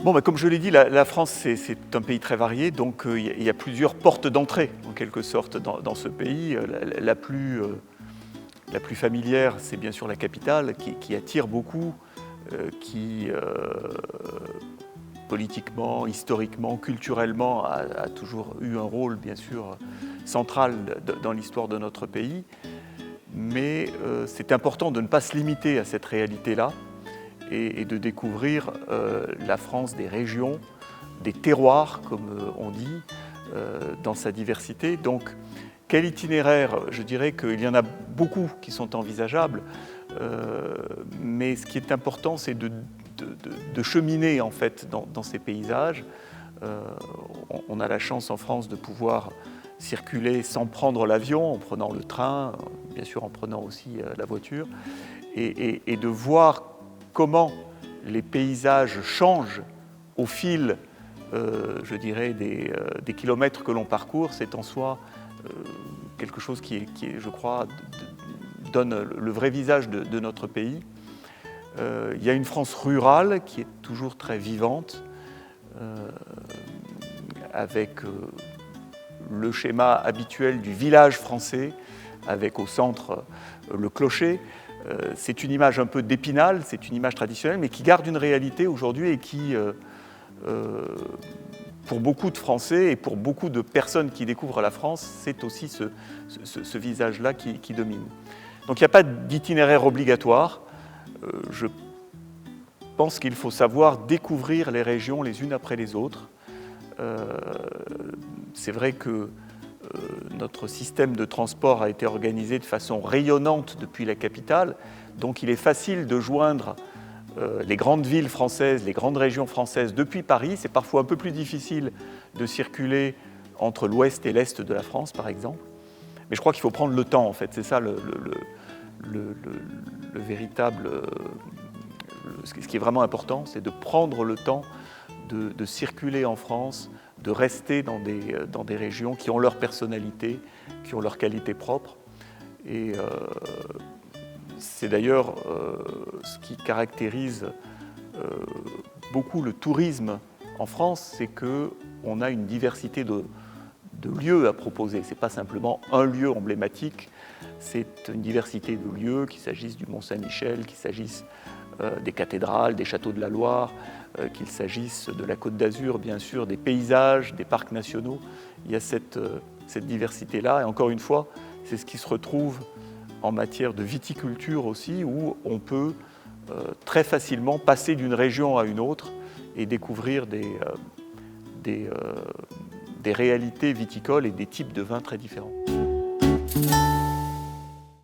Comme je l'ai dit, la France, c'est un pays très varié, donc il y a plusieurs portes d'entrée, en quelque sorte, dans ce pays. La plus familière, c'est bien sûr la capitale, qui attire beaucoup, qui, politiquement, historiquement, culturellement, a toujours eu un rôle, bien sûr, central dans l'histoire de notre pays. Mais c'est important de ne pas se limiter à cette réalité-là, et de découvrir la France des régions, des terroirs, comme on dit, dans sa diversité. Donc, quel itinéraire? Je dirais qu'il y en a beaucoup qui sont envisageables, mais ce qui est important, c'est de cheminer en fait dans ces paysages. On a la chance en France de pouvoir circuler sans prendre l'avion, en prenant le train, bien sûr en prenant aussi la voiture, et de voir comment les paysages changent au fil, je dirais, des kilomètres que l'on parcourt. C'est en soi quelque chose qui, je crois, donne le vrai visage de notre pays. Il y a une France rurale qui est toujours très vivante, avec le schéma habituel du village français, avec au centre le clocher. C'est une image un peu d'Épinal, c'est une image traditionnelle, mais qui garde une réalité aujourd'hui et qui, pour beaucoup de Français et pour beaucoup de personnes qui découvrent la France, c'est aussi ce visage-là qui domine. Donc il n'y a pas d'itinéraire obligatoire. Je pense qu'il faut savoir découvrir les régions les unes après les autres. C'est vrai que notre système de transport a été organisé de façon rayonnante depuis la capitale, donc il est facile de joindre les grandes villes françaises, les grandes régions françaises depuis Paris. C'est parfois un peu plus difficile de circuler entre l'ouest et l'est de la France, par exemple. Mais je crois qu'il faut prendre le temps, en fait. C'est ça le véritable... Ce qui est vraiment important, c'est de prendre le temps de circuler en France, de rester dans des régions qui ont leur personnalité, qui ont leur qualité propre. Et c'est d'ailleurs ce qui caractérise beaucoup le tourisme en France, c'est qu'on a une diversité de lieux à proposer. Ce n'est pas simplement un lieu emblématique, c'est une diversité de lieux, qu'il s'agisse du Mont-Saint-Michel, qu'il s'agisse des cathédrales, des châteaux de la Loire, qu'il s'agisse de la Côte d'Azur, bien sûr, des paysages, des parcs nationaux. Il y a cette diversité-là. Et encore une fois, c'est ce qui se retrouve en matière de viticulture aussi, où on peut très facilement passer d'une région à une autre et découvrir des réalités viticoles et des types de vins très différents.